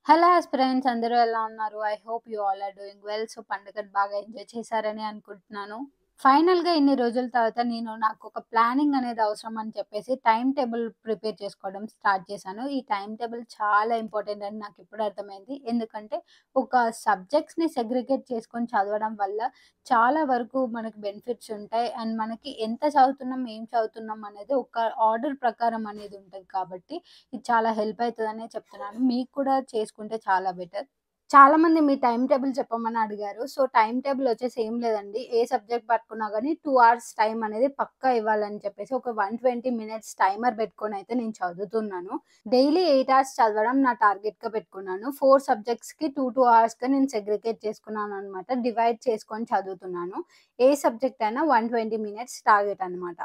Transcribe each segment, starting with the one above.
Hello aspirants అందరూ ఎలా ఉన్నారు? I hope you all are doing well. So, పండుగను బాగా ఎంజాయ్ చేశారని అనుకుంటున్నాను. ఫైనల్‌గా ఇన్ని రోజుల తర్వాత నాకొక ప్లానింగ్ అనేది అవసరం అని చెప్పేసి టైమ్ టేబుల్ ప్రిపేర్ చేసుకోవడం స్టార్ట్ చేశాను. ఈ టైమ్ టేబుల్ చాలా ఇంపార్టెంట్ అని నాకిప్పుడు అర్థమైంది. ఎందుకంటే ఒక సబ్జెక్ట్స్‌ని సెగ్రిగేట్ చేసుకొని చదవడం వల్ల చాలా వరకు మనకు బెనిఫిట్స్ ఉంటాయి. అండ్ మనకి ఎంత చదువుతున్నాం, ఏం చదువుతున్నాం అనేది ఒక ఆర్డర్ ప్రకారం అనేది ఉంటది కాబట్టి ఇది చాలా హెల్ప్ అయితదనే చెప్తున్నాను. మీకు కూడా చేసుకుంటే చాలా బెటర్. చాలామంది మీ టైమ్ టేబుల్ చెప్పమని అడిగారు. సో, టైమ్ టేబుల్ వచ్చేసి ఏం లేదండి. ఏ సబ్జెక్ట్ పట్టుకున్నా గానీ 2 అవర్స్ టైమ్ అనేది పక్కా ఇవ్వాలని చెప్పేసి ఒక 120 మినిట్స్ టైమర్ పెట్టుకొనైతే నేను చదువుతున్నాను. డైలీ 8 అవర్స్ చదవడం నా టార్గెట్‌గా పెట్టుకున్నాను. 4 సబ్జెక్ట్స్‌కి 2 అవర్స్‌గా నేను సెగ్రిగేట్ చేసుకున్నాననమాట. డివైడ్ చేసుకొని చదువుతున్నాను. ఏ సబ్జెక్ట్ అయినా 120 మినిట్స్ టార్గెట్ అనమాట.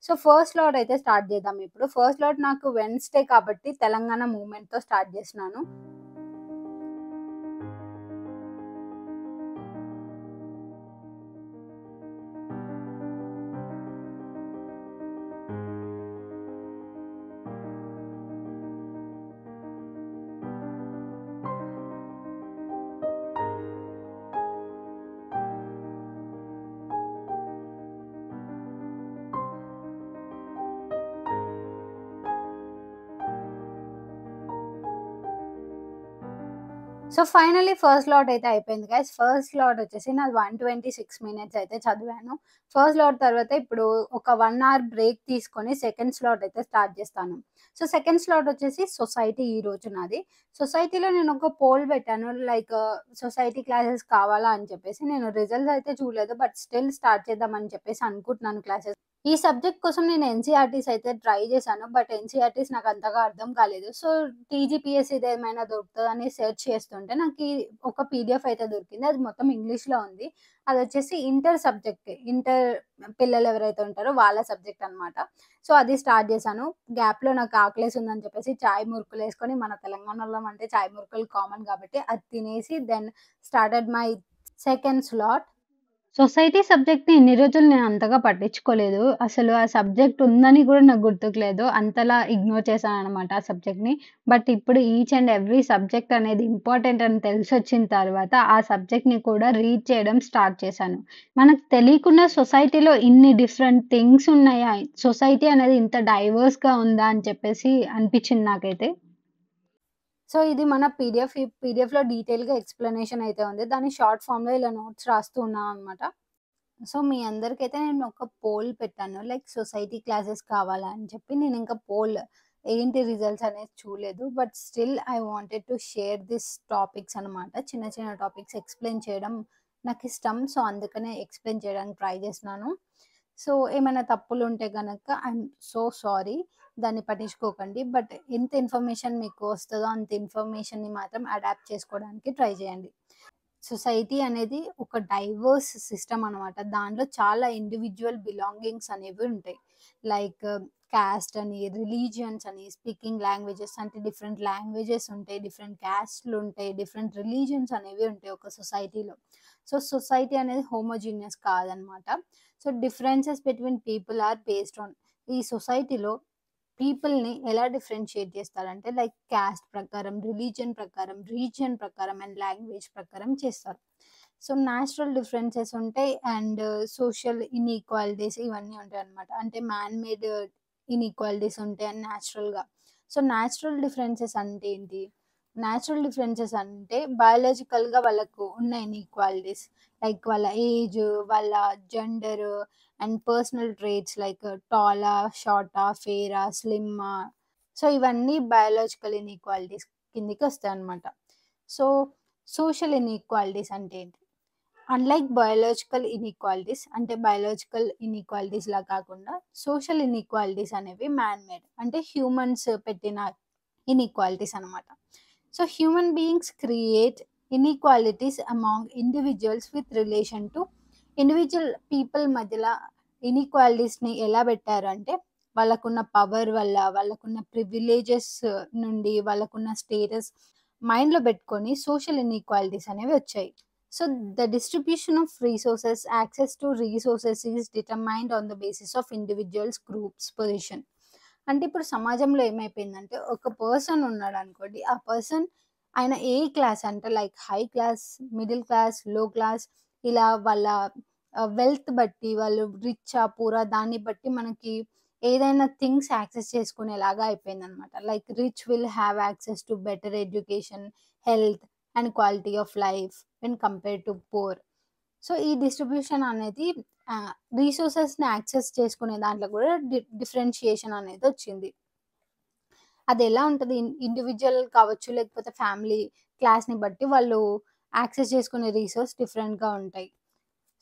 సో, ఫస్ట్ లాట్ అయితే స్టార్ట్ చేద్దాం ఇప్పుడు. ఫస్ట్ లాట్ నాకు వెడ్నెస్‌డే కాబట్టి తెలంగాణ మూవ్‌మెంట్‌తో స్టార్ట్ చేస్తున్నాను. సో, ఫైనల్లీ ఫస్ట్ లాట్ అయితే అయిపోయింది గైస్. ఫస్ట్ లాట్ వచ్చేసి నాది 126 మినిట్స్ అయితే చదివాను. ఫస్ట్ లాట్ తర్వాత ఇప్పుడు ఒక 1 అవర్ బ్రేక్ తీసుకొని సెకండ్ స్లాట్ అయితే స్టార్ట్ చేస్తాను. సో, సెకండ్ స్లాట్ వచ్చేసి సొసైటీ ఈరోజు నాది. సొసైటీలో నేను ఒక పోల్ పెట్టాను. సొసైటీ క్లాసెస్ కావాలా అని చెప్పేసి. నేను రిజల్ట్స్ అయితే చూడలేదు. బట్ స్టిల్ స్టార్ట్ చేద్దాం అని చెప్పేసి అనుకుంటున్నాను క్లాసెస్. ఈ సబ్జెక్ట్ కోసం నేను ఎన్‌సీఈఆర్‌టీస్ అయితే ట్రై చేశాను. బట్ ఎన్‌సీఈఆర్‌టీస్ నాకంతగా అర్థం కాలేదు. సో, టీజీపీఎస్సీదేమైనా దొరుకుతదని సెర్చ్ చేస్తుంటే నాకీ ఒక పీడీఎఫ్ అయితే దొరికింది. అది మొత్తం ఇంగ్లీష్‌లో ఉంది. అదొచ్చేసి ఇంటర్ సబ్జెక్ట్. ఇంటర్ పిల్లలు ఎవరైతే ఉంటారో వాళ్ళ సబ్జెక్ట్ అనమాట. సో, అది స్టార్ట్ చేశాను. గ్యాప్‌లో నాకు ఆకలేసిందని చెప్పేసి చాయ్ మురుకులేసుకొని మన తెలంగాణలో అంటే చాయ్ మురుకులు కామన్ కాబట్టి అది తినేసి then started my second slot. Society సబ్జెక్ట్‌ని ఇన్ని రోజులు నేను అంతగా పట్టించుకోలేదు. అసలు ఆ సబ్జెక్ట్ ఉందని గూడా నాకు గుర్తుకు లేదు. అంతలా ఇగ్నోర్ చేశాననమాట ఆ సబ్జెక్ట్‌ని. బట్ ఇప్పుడు ఈచ్ అండ్ ఎవ్రీ సబ్జెక్ట్ అనేది ఇంపార్టెంట్ అని తెలిసొచ్చిన తర్వాత ఆ సబ్జెక్ట్‌ని కూడా రీడ్ చేయడం స్టార్ట్ చేశాను. మనకు తెలియకుండా సొసైటీలో ఇన్ని డిఫరెంట్ థింగ్స్ ఉన్నాయా? సొసైటీ అనేది ఇంత డైవర్స్‌గా ఉందా? అని చెప్పేసి అనిపిచ్చింది నాకైతే. సో, ఇది మన పీడీఎఫ్. ఈ పీడీఎఫ్‌లో డీటెయిల్‌గా ఎక్స్‌ప్లనేషన్ అయితే ఉంది. దాన్ని షార్ట్ ఫార్మ్‌లో ఇలా నోట్స్ రాస్తూ ఉన్నాననమాట. సో, మీ అందరికైతే నేను ఒక పోల్ పెట్టాను. లైక్ సొసైటీ క్లాసెస్ కావాలా అని చెప్పి. నేనింకా పోల్ ఏంటి రిజల్ట్స్ అనేది చూడలేదు. But still I wanted to share this topics అనమాట. చిన్న చిన్న టాపిక్స్ ఎక్స్‌ప్లెయిన్ చేయడం నాకిష్టం. సో, అందుకనే ఎక్స్‌ప్లెయిన్ చేయడానికి ట్రై చేస్తున్నాను. సో, ఏమైనా తప్పులుంటే గనక ఐయామ్ సో సారీ. దాన్ని పట్టించుకోకండి. బట్ ఎంత ఇన్ఫర్మేషన్ మీకు వస్తదో అంత ఇన్ఫర్మేషన్‌ని మాత్రం అడాప్ట్ చేసుకోవడానికి ట్రై చేయండి. సొసైటీ అనేది ఒక డైవర్స్ సిస్టమ్ అనమాట. దాంట్లో చాలా ఇండివిడ్యువల్ బిలాంగింగ్స్ అనేవి ఉంటాయి. లైక్ కాస్ట్ అని, రిలీజియన్స్ అని, స్పీకింగ్ లాంగ్వేజెస్ అంటే డిఫరెంట్ లాంగ్వేజెస్ ఉంటాయి. డిఫరెంట్ కాస్ట్‌లుంటాయి. డిఫరెంట్ రిలీజియన్స్ అనేవి ఉంటాయి ఒక సొసైటీలో. సో, సొసైటీ అనేది హోమోజీనియస్ కాదనమాట. So, differences between people are based on ఈ సొసైటీలో పీపుల్‌ని ఎలా డిఫరెన్షియేట్ చేస్తారంటే లైక్ కాస్ట్ ప్రకారం, రిలీజియన్ ప్రకారం, రీజియన్ ప్రకారం అండ్ లాంగ్వేజ్ ప్రకారం చేస్తారు. సో, నేచురల్ డిఫరెన్సెస్ ఉంటాయి అండ్ సోషల్ ఇన్‌ఈక్వాలిటీస్ ఇవన్నీ ఉంటాయన్నమాట. అంటే మ్యాన్ మేడ్ ఇన్‌ఈక్వాలిటీస్ ఉంటాయి అండ్ నేచురల్‌గా. సో, నేచురల్ డిఫరెన్సెస్ అంటే ఏంటి? నేచురల్ డిఫరెన్సెస్ అంటే బయాలజికల్‌గా వాళ్ళకు ఉన్న ఇన్‌ఈక్వాలిటీస్. లైక్ వాళ్ళ ఏజ్, వాళ్ళ gender and personal traits like టాలా, షార్టా, ఫెయిరా, స్లిమ్మా. సో, ఇవన్నీ బయాలజికల్ ఇన్‌ఈక్వాలిటీస్ కిందకొస్తాయన్నమాట. సో, సోషల్ ఇన్‌ఈక్వాలిటీస్ అంటే ఏంటి? అన్‌లైక్ బయాలజికల్ ఇన్‌ఈక్వాలిటీస్ అంటే బయాలజికల్ ఇన్‌ఈక్వాలిటీస్‌లా కాకుండా సోషల్ ఇన్‌ఈక్వాలిటీస్ అనేవి మ్యాన్ మేడ్. అంటే హ్యూమన్స్ పెట్టిన ఇన్‌ఈక్వాలిటీస్ అనమాట. So, human beings create inequalities among individuals with relation to individual people మధ్యల ఇన్‌ఈక్వాలిటీస్‌ని ఎలా పెట్టారు అంటే, వాళ్ళకున్న పవర్ వల్ల, వాళ్ళకున్న ప్రివిలేజెస్ నుండి, వాళ్ళకున్న స్టేటస్ మైండ్‌లో పెట్టుకొని సోషల్ ఇన్‌ఈక్వాలిటీస్ అనేవి వచ్చాయి. So, the distribution of resources, access to resources is determined on the basis of individuals, groups position. అంటే ఇప్పుడు సమాజంలో ఏమైపోయిందంటే, ఒక పర్సన్ ఉన్నాడనుకోండి. ఆ పర్సన్ ఆయన ఏ క్లాస్ అంటే like high class, middle class, లో క్లాస్ ఇలా వాళ్ళ వెల్త్ బట్టి వాళ్ళు రిచ్చా, పూరా దాన్ని బట్టి మనకి ఏదైనా థింగ్స్ యాక్సెస్ చేసుకునేలాగా అయిపోయిందనమాట. Like rich will have access to better education, health and quality of life when compare to poor. So, ఈ డిస్ట్రిబ్యూషన్ అనేది రిసోర్సెస్‌ని యాక్సెస్ చేసుకునే దాంట్లో కూడా డిఫరెన్షియేషన్ అనేదొచ్చింది. అదెలా ఉంటది ఇండివిడ్యువల్ కావచ్చు, లేకపోతే ఫ్యామిలీ క్లాస్‌ని బట్టి వాళ్ళు యాక్సెస్ చేసుకునే రిసోర్స్ డిఫరెంట్‌గా ఉంటాయి.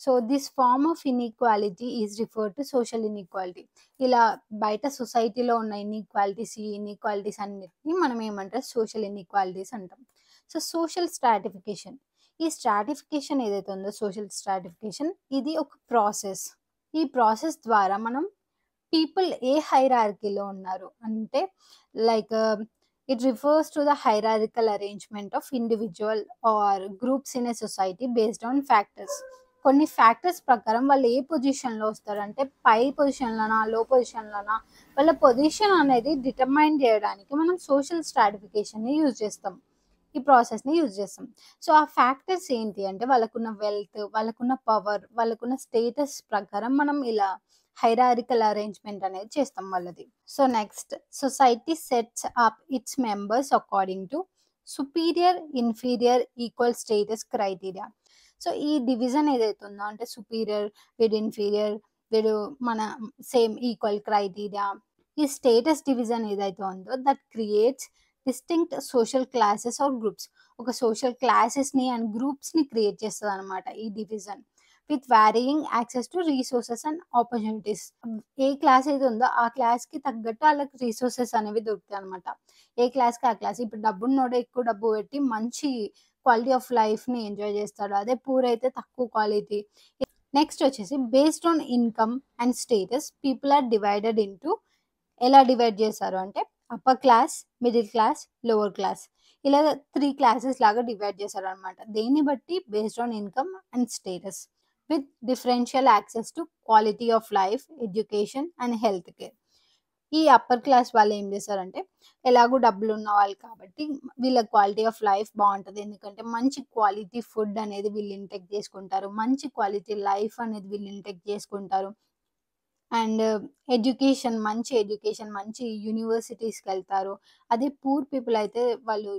So, this form of inequality is referred to social inequality. ఇలా బయట సొసైటీలో ఉన్న ఈ ఇన్‌ఈక్వాలిటీస్ అన్నిటిని మనం ఏమంటే సోషల్ ఇన్‌ఈక్వాలిటీస్ అంటాం. So, social stratification. ఈ స్ట్రాటిఫికేషన్ ఏదైతే ఉందో సోషల్ స్ట్రాటిఫికేషన్ ఇది ఒక ప్రాసెస్. ఈ ప్రాసెస్ ద్వారా మనం పీపుల్ ఏ హైరార్కీలో ఉన్నారు అంటే like it refers to the hierarchical arrangement of individual or groups in a society based on factors. కొన్ని ఫ్యాక్టర్స్ ప్రకారం వాళ్ళు ఏ పొజిషన్లో వస్తారంటే పై పొజిషన్లోనా, లో పొజిషన్లోనా, వాళ్ళ పొజిషన్ అనేది డిటర్మైన్ చేయడానికి మనం సోషల్ స్ట్రాటిఫికేషన్ని యూజ్ చేస్తాం. ఈ ప్రాసెస్ని యూజ్ చేస్తాం. సో, ఆ ఫ్యాక్టర్స్ ఏంటి అంటే వాళ్ళకున్న వెల్త్, వాళ్ళకున్న పవర్, వాళ్ళకున్న స్టేటస్ ప్రకారం మనం ఇలా హైరార్కికల్ అరేంజ్మెంట్ అనేది చేస్తాం వాళ్ళది. So, next society sets up its members according to superior, inferior, equal status criteria. So, ఈ డివిజన్ ఏదైతే ఉందో అంటే సుపీరియర్, వీడు ఇన్ఫీరియర్, వీడు మన సేమ్ ఈక్వల్ క్రైటీరియా. ఈ స్టేటస్ డివిజన్ ఏదైతే ఉందో that creates distinct social classes or groups. ఒక సోషల్ క్లాసెస్‌ని అండ్ గ్రూప్స్‌ని క్రియేట్ చేస్తదనమాట ఈ division. With varying access to resources and opportunities. ఏ క్లాస్ అయితే ఉందో ఆ క్లాస్‌కి తగ్గట్టు ఆళ్ళకి రిసోర్సెస్ అనేవి దొరుకుతాయనమాట. ఏ క్లాస్‌కి ఆ క్లాస్. ఇప్పుడు డబ్బున్నోడు ఎక్కువ డబ్బు పెట్టి మంచి క్వాలిటీ ఆఫ్ లైఫ్‌ని ఎంజాయ్ చేస్తాడు. అదే పూర్ అయితే తక్కువ క్వాలిటీ. నెక్స్ట్ వచ్చేసి based on income and status people are divided into ఎలా డివైడ్ చేశారు అంటే upper class, middle class, lower class ఇలా 3 క్లాసెస్ లాగా డివైడ్ చేశారనమాట. దేన్ని బట్టి based on income and status with differential access to quality of life, education and health care. ఈ upper class వాళ్ళు ఏం చేశారంటే ఎలాగో డబ్బులున్న వాళ్ళు కాబట్టి వీళ్ళ క్వాలిటీ ఆఫ్ లైఫ్ బావుంటది. ఎందుకంటే మంచి క్వాలిటీ ఫుడ్ అనేది వీళ్ళు ఇంటేక్ చేసుకుంటారు. మంచి క్వాలిటీ లైఫ్ అనేది వీళ్ళు ఇంటేక్ చేసుకుంటారు. అండ్ మంచి ఎడ్యుకేషన్, మంచి యూనివర్సిటీస్‌కెళ్తారు. అదే పూర్ పీపుల్ అయితే వాళ్ళు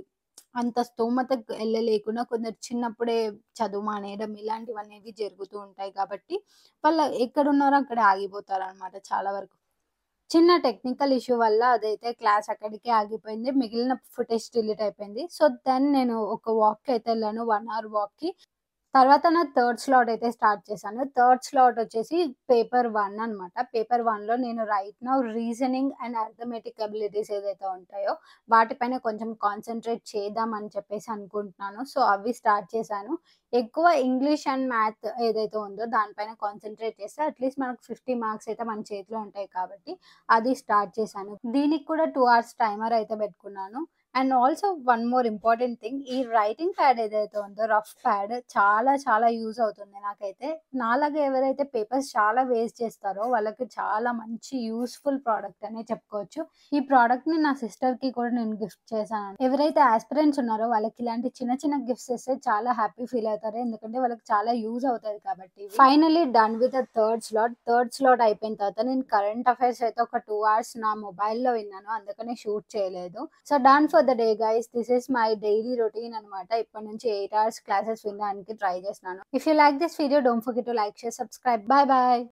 అంత స్తోమతకు ఎళ్ళలేకున్నా కొందరు చిన్నప్పుడే చదువు మానేయడం ఇలాంటివనేవి జరుగుతూ ఉంటాయి కాబట్టి, వాళ్ళు ఎక్కడున్నారో అక్కడే ఆగిపోతారనమాట చాలా వరకు. చిన్న టెక్నికల్ ఇష్యూ వల్ల అదైతే క్లాస్ అక్కడికే ఆగిపోయింది. మిగిలిన ఫుటేజ్ డిలీట్ అయిపోయింది. సో, దెన్ నేను ఒక వాక్‌కయితే ఎళ్ళాను. 1 అవర్ వాక్‌కి. తర్వాత నా థర్డ్ స్లాట్ అయితే స్టార్ట్ చేశాను. థర్డ్ స్లాట్ వచ్చేసి పేపర్ 1 అనమాట. పేపర్ 1లో నేను right now reasoning and arithmetic abilities ఏదైతే ఉంటాయో, వాటిపైన కొంచెం కాన్సంట్రేట్ చేద్దాం అని చెప్పేసి అనుకుంటున్నాను. సో, అవి స్టార్ట్ చేశాను. ఎక్కువ ఇంగ్లీష్ అండ్ మ్యాథ్ ఏదైతే ఉందో దానిపైన కాన్సంట్రేట్ చేస్తే అట్‌లీస్ట్ మనకు 50 మార్క్స్ అయితే మన చేతిలో ఉంటాయి కాబట్టి, అది స్టార్ట్ చేశాను. దీనికి కూడా 2 అవర్స్ టైమర్ అయితే పెట్టుకున్నాను. And also one more important thing ఈ రైటింగ్ ప్యాడ్ ఏదైతే ఉందో రఫ్ ప్యాడ్ చాలా చాలా యూజ్ అవుతుంది నాకైతే. నాలాగా ఎవరైతే పేపర్స్ చాలా వేస్ట్ చేస్తారో వాళ్ళకి చాలా మంచి యూజ్‌ఫుల్ ప్రోడక్ట్ అనే చెప్పుకోవచ్చు. ఈ ప్రోడక్ట్‌ని నా సిస్టర్‌కి కూడా నేను గిఫ్ట్ చేశాను. ఎవరైతే యాస్పిరెంట్స్ ఉన్నారో వాళ్ళకి ఇలాంటి చిన్న చిన్న గిఫ్ట్స్ ఇస్తే చాలా హ్యాపీ ఫీల్ అవుతారు. ఎందుకంటే వాళ్ళకి చాలా యూజ్ అవుతది కాబట్టి. Finally done with the third slot. Third slot అయిపోయిన తర్వాత నేను కరెంట్ అఫైర్స్ అయితే ఒక 2 అవర్స్ నా మొబైల్‌లో విన్నాను. అందుకనే షూట్ చేయలేదు. So, done for the day guys. This is my daily routine అనమాట. ఇప్పటి నుంచి 8 అవర్స్ క్లాసెస్ వినడానికి ట్రై చేస్తున్నాను. If you like this video don't forget to like, share, subscribe. By by.